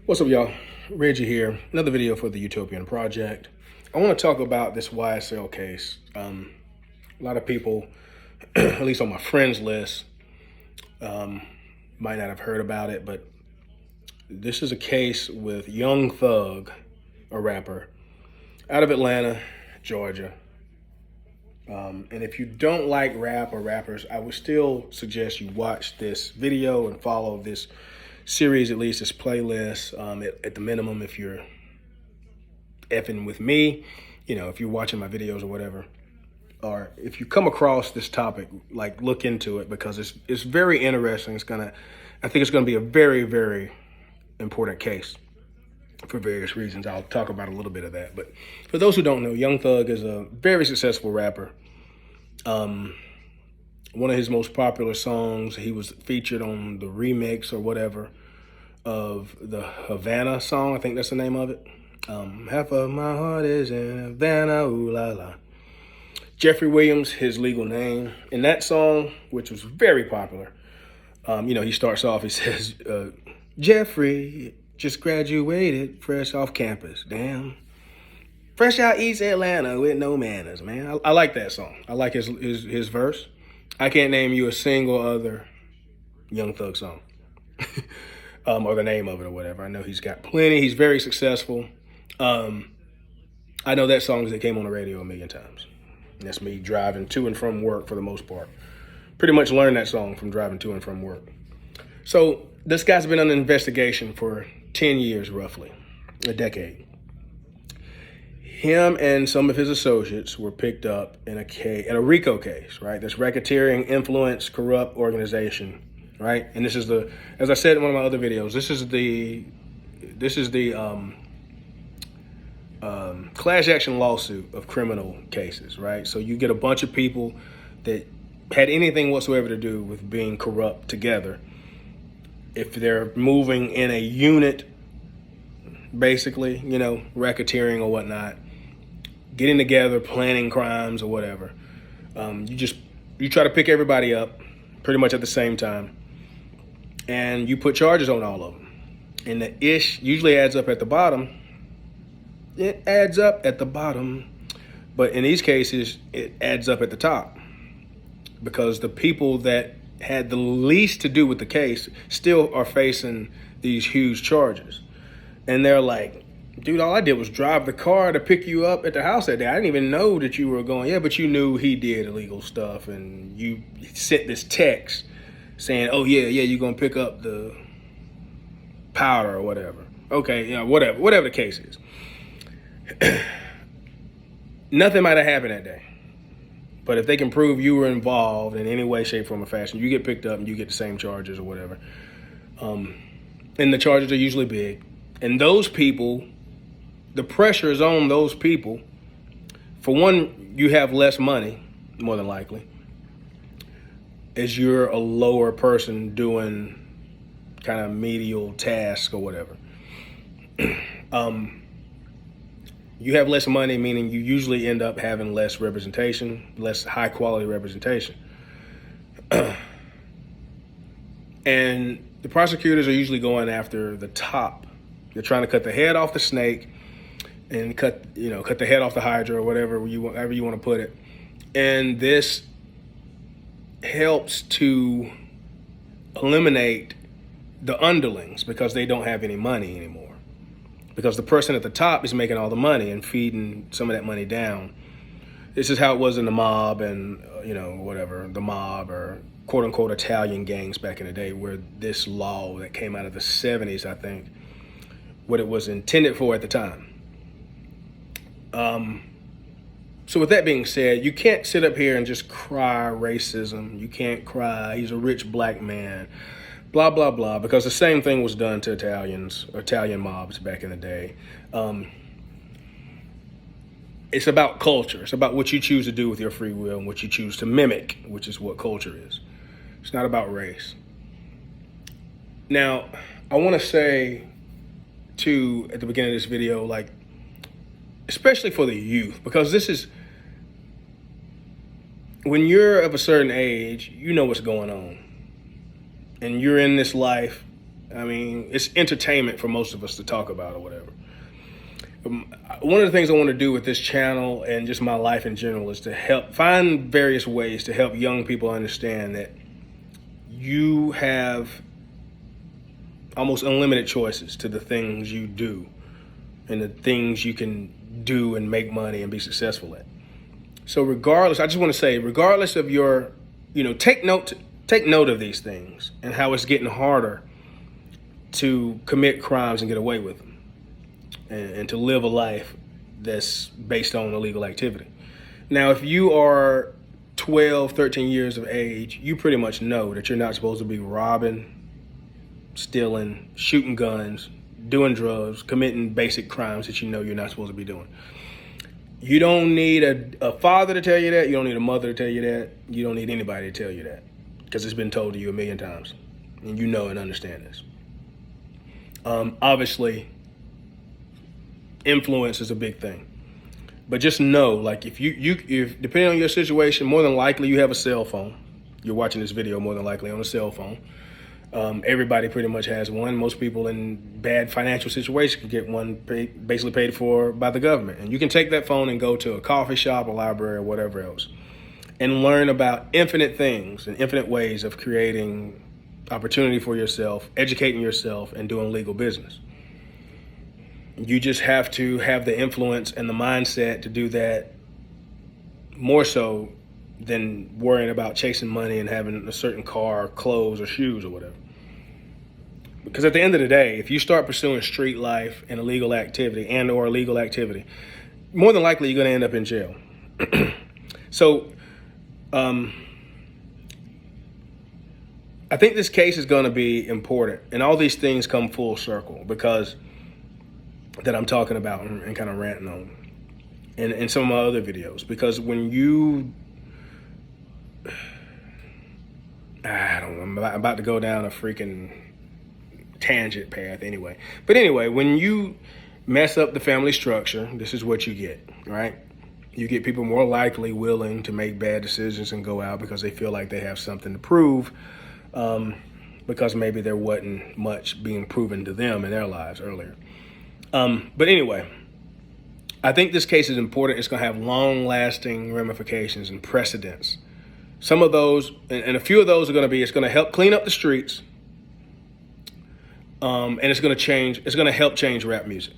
What's up, y'all? Reggie here. Another video for the Utopian Project. I want to talk about this YSL case. A lot of people, at least on my friends list, might not have heard about it, but this is a case with Young Thug, a rapper, out of Atlanta, Georgia. And if you don't like rap or rappers, I would still suggest you watch this video and follow this series, at least this playlist, at the minimum, if you're effing with me, if you're watching my videos or whatever, or if you come across this topic, like, look into it, because it's very interesting. I think it's gonna be a very, very important case for various reasons. I'll talk about a little bit of that. But for those who don't know, Young Thug is a very successful rapper. One of his most popular songs, he was featured on the remix or whatever of the Havana song. I think that's the name of it. Half of my heart is in Havana, ooh la la. Jeffrey Williams, his legal name. In that song, which was very popular, he starts off, he says, Jeffrey just graduated fresh off campus. Damn. Fresh out East Atlanta with no manners, man. I like that song. I like his verse. I can't name you a single other Young Thug song. Or the name of it or whatever. I know he's got plenty. He's very successful. I know that song that came on the radio a million times. And that's me driving to and from work for the most part. Pretty much learned that song from driving to and from work. So this guy's been under investigation for 10 years, roughly, a decade. Him and some of his associates were picked up in a RICO case, right? That's racketeering, influence, corrupt organization, right? And this is as I said in one of my other videos, this is the class action lawsuit of criminal cases, right? So you get a bunch of people that had anything whatsoever to do with being corrupt together. If they're moving in a unit, basically, racketeering or whatnot, getting together, planning crimes or whatever. You try to pick everybody up pretty much at the same time, and you put charges on all of them. And the ish usually adds up at the bottom. It adds up at the bottom, but in these cases, it adds up at the top, because the people that had the least to do with the case still are facing these huge charges. And they're like, dude, all I did was drive the car to pick you up at the house that day. I didn't even know that you were going. Yeah, but you knew he did illegal stuff, and you sent this text saying, oh, yeah, you're going to pick up the powder or whatever. Okay, whatever the case is. Nothing might have happened that day. But if they can prove you were involved in any way, shape, form, or fashion, you get picked up and you get the same charges or whatever. And the charges are usually big. And those people, the pressure is on those people. For one, you have less money, more than likely, as you're a lower person doing kind of menial tasks or whatever. You have less money, meaning you usually end up having less representation, less high quality representation. And the prosecutors are usually going after the top. They're trying to cut the head off the snake and cut the head off the hydra, or whatever you want to put it. And this helps to eliminate the underlings, because they don't have any money anymore. Because the person at the top is making all the money and feeding some of that money down. This is how it was in the mob and, the mob, or quote unquote Italian gangs back in the day, where this law that came out of the 70s, I think, what it was intended for at the time. So with that being said, you can't sit up here and just cry racism. You can't cry, he's a rich black man, blah, blah, blah, because the same thing was done to Italian mobs back in the day. It's about culture. It's about what you choose to do with your free will and what you choose to mimic, which is what culture is. It's not about race. Now, I want to say, too, at the beginning of this video, especially for the youth, because this is, when you're of a certain age, you know what's going on. And you're in this life I mean, it's entertainment for most of us to talk about or whatever. One of the things I want to do with this channel and just my life in general is to help find various ways to help young people understand that you have almost unlimited choices to the things you do and the things you can do and make money and be successful at. So regardless, I just want to say, regardless of your, take note of these things and how it's getting harder to commit crimes and get away with them and to live a life that's based on illegal activity. Now, if you are 12, 13 years of age, you pretty much know that you're not supposed to be robbing, stealing, shooting guns, doing drugs, committing basic crimes that you know you're not supposed to be doing. You don't need a father to tell you that. You don't need a mother to tell you that. You don't need anybody to tell you that, because it's been told to you a million times, and you know and understand this. Obviously, influence is a big thing, but just know, like, if depending on your situation, more than likely you have a cell phone. You're watching this video more than likely on a cell phone. Everybody pretty much has one. Most people in bad financial situations can get one basically paid for by the government. And you can take that phone and go to a coffee shop, a library, or whatever else, and learn about infinite things and infinite ways of creating opportunity for yourself, educating yourself, and doing legal business. You just have to have the influence and the mindset to do that, more so than worrying about chasing money and having a certain car, clothes, or shoes, or whatever. Because at the end of the day, if you start pursuing street life and illegal activity or illegal activity, more than likely you're going to end up in jail. So I think this case is going to be important, and all these things come full circle because that I'm talking about and kind of ranting on in some of my other videos. Because when you, I'm about to go down a freaking tangent path anyway. But anyway, when you mess up the family structure, this is what you get, right? You get people more likely willing to make bad decisions and go out because they feel like they have something to prove, because maybe there wasn't much being proven to them in their lives earlier. But anyway, I think this case is important. It's going to have long-lasting ramifications and precedents. Some of those, and a few of those are going to be, it's going to help clean up the streets, and it's going to help change rap music.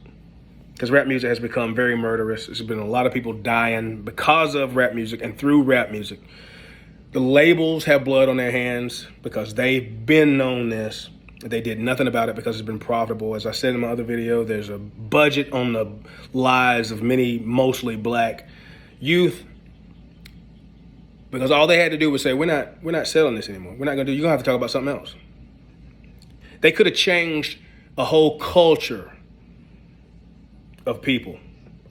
Because rap music has become very murderous. There's been a lot of people dying because of rap music and through rap music. The labels have blood on their hands because they've been known this. They did nothing about it because it's been profitable. As I said in my other video, there's a budget on the lives of many, mostly black youth, because all they had to do was say, we're not selling this anymore. We're not gonna do, you're gonna have to talk about something else. They could have changed a whole culture of people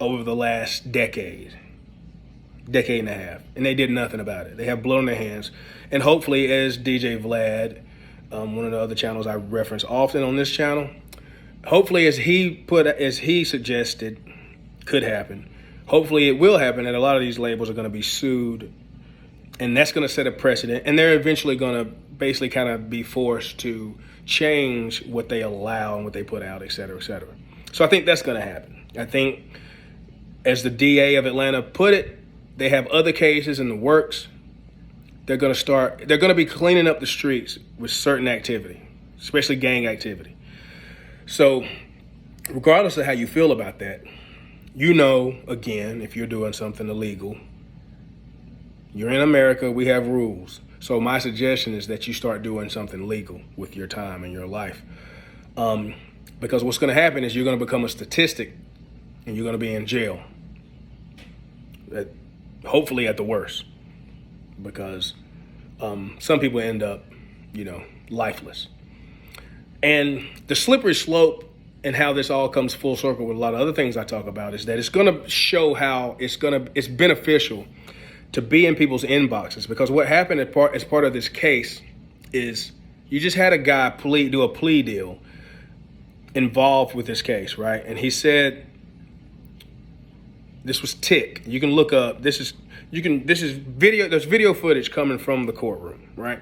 over the last decade and a half, and they did nothing about it. They have blood on their hands. And hopefully, as DJ Vlad, one of the other channels I reference often on this channel, hopefully, as he suggested could happen, hopefully it will happen, that a lot of these labels are going to be sued, and that's going to set a precedent, and they're eventually going to basically kind of be forced to change what they allow and what they put out, et cetera, et cetera. So I think that's going to happen. I think, as the DA of Atlanta put it, they have other cases in the works. They're going to be cleaning up the streets with certain activity, especially gang activity. So regardless of how you feel about that, again, if you're doing something illegal, you're in America, we have rules. So my suggestion is that you start doing something legal with your time and your life. Because what's going to happen is you're going to become a statistic and you're going to be in jail. Hopefully at the worst. Because some people end up, lifeless. And the slippery slope and how this all comes full circle with a lot of other things I talk about is that it's going to show how it's beneficial to be in people's inboxes. Because what happened as part of this case is you just had a guy do a plea deal involved with this case, right? And he said, this was Tick. You can look up, this is video, there's video footage coming from the courtroom, right?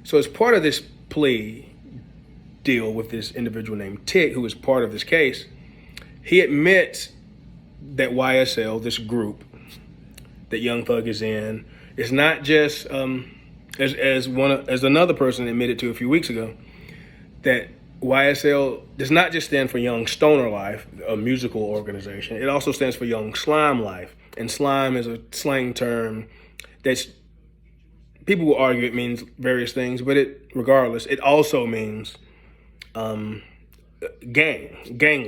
So as part of this plea, deal with this individual named Tick, who is part of this case. He admits that YSL, this group that Young Thug is in, is not just as another person admitted to a few weeks ago, that YSL does not just stand for Young Stoner Life, a musical organization. It also stands for Young Slime Life. And slime is a slang term that's, people will argue it means various things, but regardless, it also means gang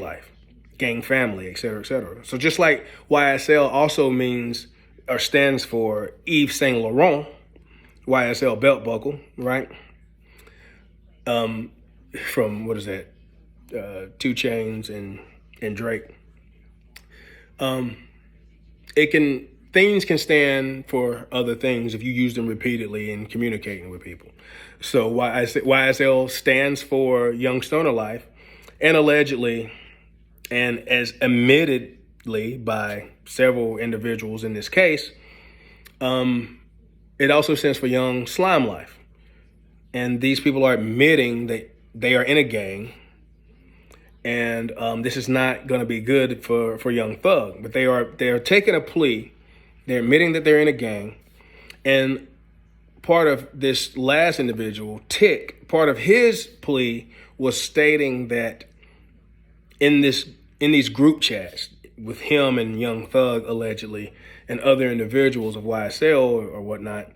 life, gang family, et cetera, et cetera. So just like YSL also means or stands for Yves Saint Laurent, YSL belt buckle, right? From, what is that? 2 Chainz and Drake. Things can stand for other things if you use them repeatedly in communicating with people. So YSL stands for Young Stoner Life, and allegedly, and as admittedly by several individuals in this case, it also stands for Young Slime Life. And these people are admitting that they are in a gang, and this is not going to be good for Young Thug. But they are taking a plea. They're admitting that they're in a gang, and part of this last individual, Tick, part of his plea was stating that in these group chats with him and Young Thug allegedly and other individuals of YSL or whatnot,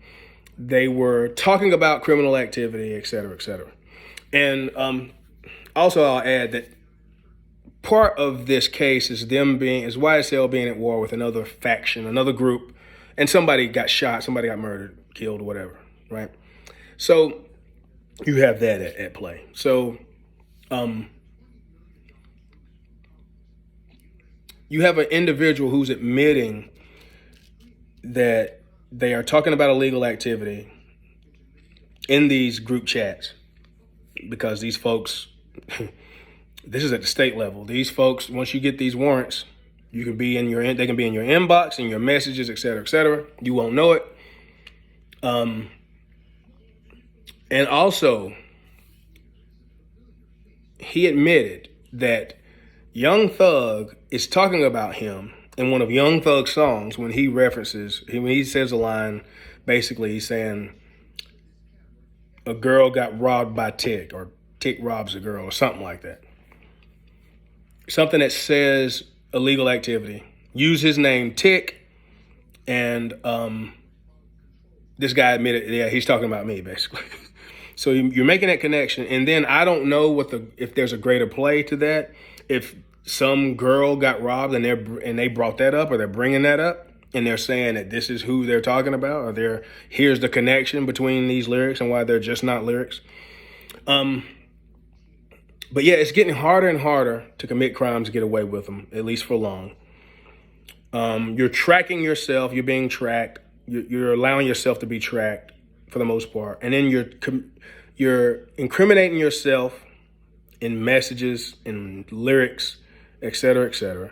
they were talking about criminal activity, et cetera, et cetera. And also I'll add that part of this case is YSL being at war with another faction, another group, and somebody got shot, somebody got murdered, killed, whatever, right? So you have that at play. So you have an individual who's admitting that they are talking about illegal activity in these group chats because these folks, this is at the state level. These folks, once you get these warrants, they can be in your inbox, in your messages, et cetera, et cetera. You won't know it. And also, he admitted that Young Thug is talking about him in one of Young Thug's songs when he says a line, basically he's saying a girl got robbed by Tick, or Tick robs a girl, or something like that. Something that says illegal activity. Use his name, Tick, and this guy admitted, yeah, he's talking about me, basically. So you're making that connection, and then I don't know if there's a greater play to that. If some girl got robbed and they brought that up, or they're bringing that up, and they're saying that this is who they're talking about, or here's the connection between these lyrics and why they're just not lyrics. But yeah, it's getting harder and harder to commit crimes to get away with them, at least for long. You're tracking yourself. You're being tracked. You're allowing yourself to be tracked for the most part. And then you're incriminating yourself in messages, in lyrics, et cetera, et cetera.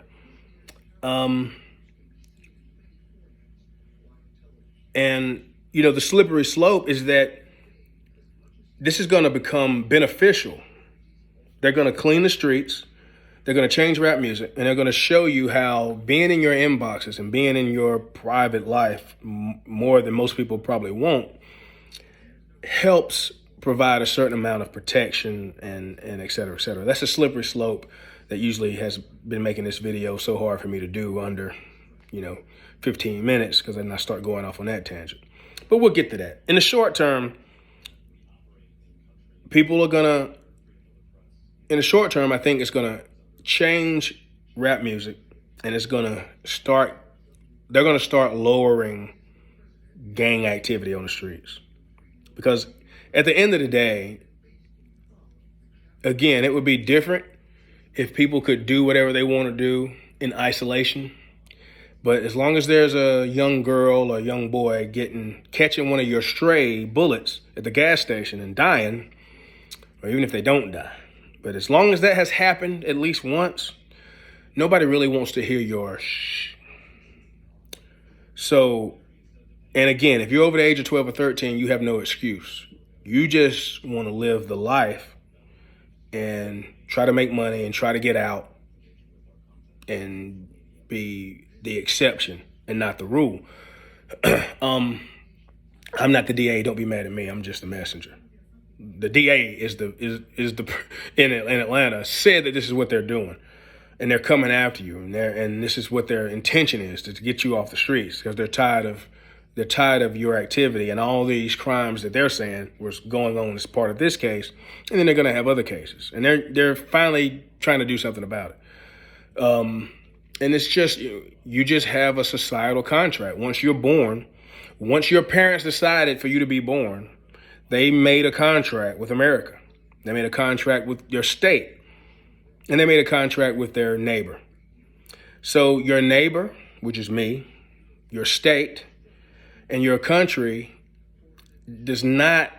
And, the slippery slope is that this is going to become beneficial. They're going to clean the streets. They're going to change rap music, and they're going to show you how being in your inboxes and being in your private life more than most people probably won't helps provide a certain amount of protection and et cetera, et cetera. That's a slippery slope that usually has been making this video so hard for me to do under, 15 minutes, because then I start going off on that tangent. But we'll get to that. In the short term, I think it's going to change rap music, and they're going to start lowering gang activity on the streets. Because at the end of the day, again, it would be different if people could do whatever they want to do in isolation. But as long as there's a young girl or young boy catching one of your stray bullets at the gas station and dying, or even if they don't die, but as long as that has happened at least once, nobody really wants to hear your shh. So, and again, if you're over the age of 12 or 13, you have no excuse. You just want to live the life and try to make money and try to get out and be the exception and not the rule. I'm not the DA. Don't be mad at me. I'm just the messenger. The DA is the in Atlanta said that this is what they're doing, and they're coming after you, and this is what their intention is, to get you off the streets, because they're tired of your activity and all these crimes that they're saying was going on as part of this case, and then they're going to have other cases, and they're finally trying to do something about it. And it's just, you just have a societal contract. Once you're born, once your parents decided for you to be born, they made a contract with America. They made a contract with your state, and they made a contract with their neighbor. So your neighbor, which is me, your state, and your country does not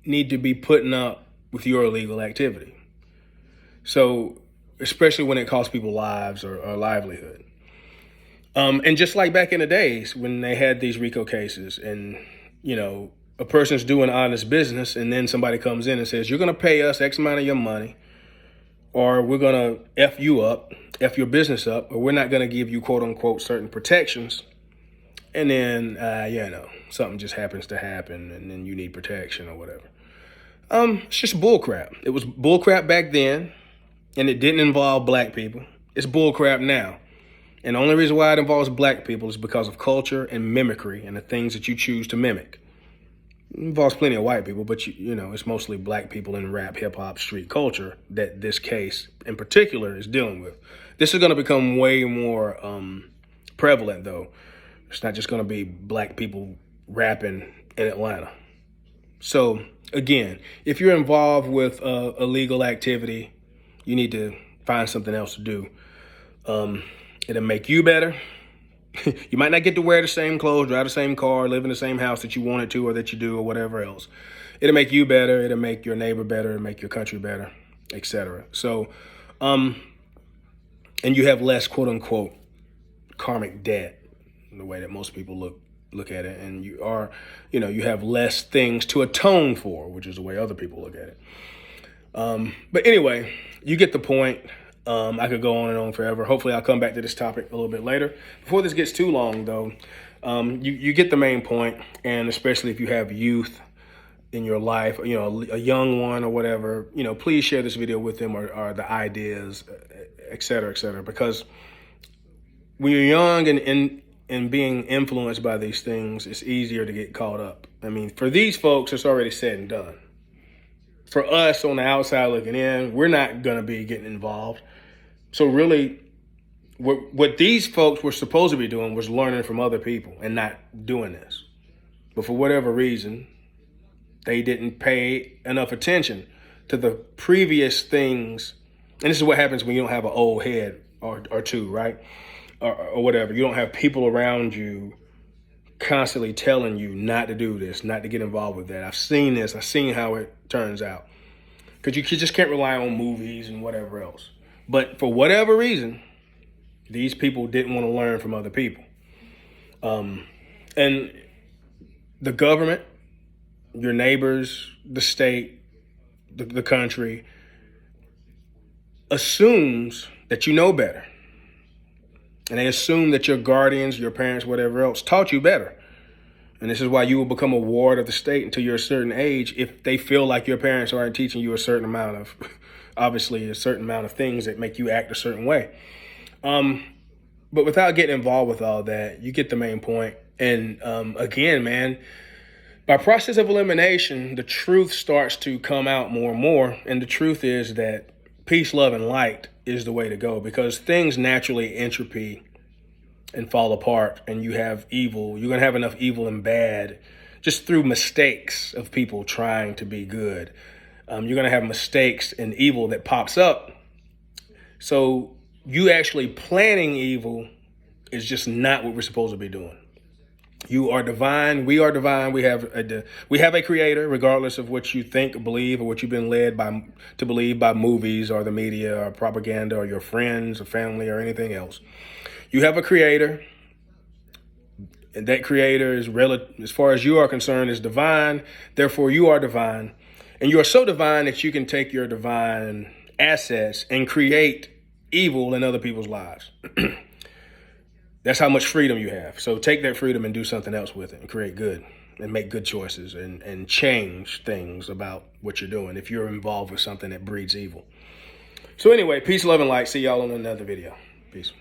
need to be putting up with your illegal activity. So, especially when it costs people lives or livelihood. And just like back in the days when they had these RICO cases, and, a person's doing honest business, and then somebody comes in and says, you're going to pay us X amount of your money, or we're going to F you up, F your business up, or we're not going to give you, quote unquote, certain protections. And then, something just happens to happen, and then you need protection or whatever. It's just bullcrap. It was bullcrap back then, and it didn't involve black people. It's bullcrap now. And the only reason why it involves black people is because of culture and mimicry and the things that you choose to mimic. It involves plenty of white people, but it's mostly black people in rap, hip hop, street culture that this case in particular is dealing with. This is going to become way more prevalent, though. It's not just going to be black people rapping in Atlanta. So again, if you're involved with illegal activity, you need to find something else to do. It'll make you better. You might not get to wear the same clothes, drive the same car, live in the same house that you wanted to or that you do or whatever else. It'll make you better. It'll make your neighbor better. It'll make your country better, etc. So, and you have less, quote unquote, karmic debt, the way that most people look at it. And you have less things to atone for, which is the way other people look at it. But anyway, you get the point. I could go on and on forever. Hopefully I'll come back to this topic a little bit later. Before this gets too long, though, you get the main point, and especially if you have youth in your life, a young one or whatever, please share this video with them or the ideas, et cetera, because when you're young and being influenced by these things, it's easier to get caught up. I mean, for these folks, it's already said and done. For us on the outside looking in, we're not going to be getting involved. So really, what these folks were supposed to be doing was learning from other people and not doing this. But for whatever reason, they didn't pay enough attention to the previous things. And this is what happens when you don't have an old head or two, right? Or whatever. You don't have people around you constantly telling you not to do this, not to get involved with that. I've seen this. I've seen how it turns out. Because you just can't rely on movies and whatever else. But for whatever reason, these people didn't want to learn from other people. And the government, your neighbors, the state, the country, assumes that you know better. And they assume that your guardians, your parents, whatever else, taught you better. And this is why you will become a ward of the state until you're a certain age if they feel like your parents aren't teaching you a certain amount of things that make you act a certain way. But without getting involved with all that, you get the main point. And again, man, by process of elimination, the truth starts to come out more and more. And the truth is that peace, love, and light is the way to go, because things naturally entropy and fall apart, and you have evil. You're going to have enough evil and bad just through mistakes of people trying to be good. You're going to have mistakes and evil that pops up. So you actually planning evil is just not what we're supposed to be doing. You are divine. We are divine. We have a creator, regardless of what you think or believe or what you've been led to believe by movies or the media or propaganda or your friends or family or anything else. You have a creator, and that creator is, as far as you are concerned, is divine. Therefore, you are divine. And you are so divine that you can take your divine assets and create evil in other people's lives. That's how much freedom you have. So take that freedom and do something else with it and create good and make good choices and change things about what you're doing if you're involved with something that breeds evil. So anyway, peace, love, and light. See y'all on another video. Peace.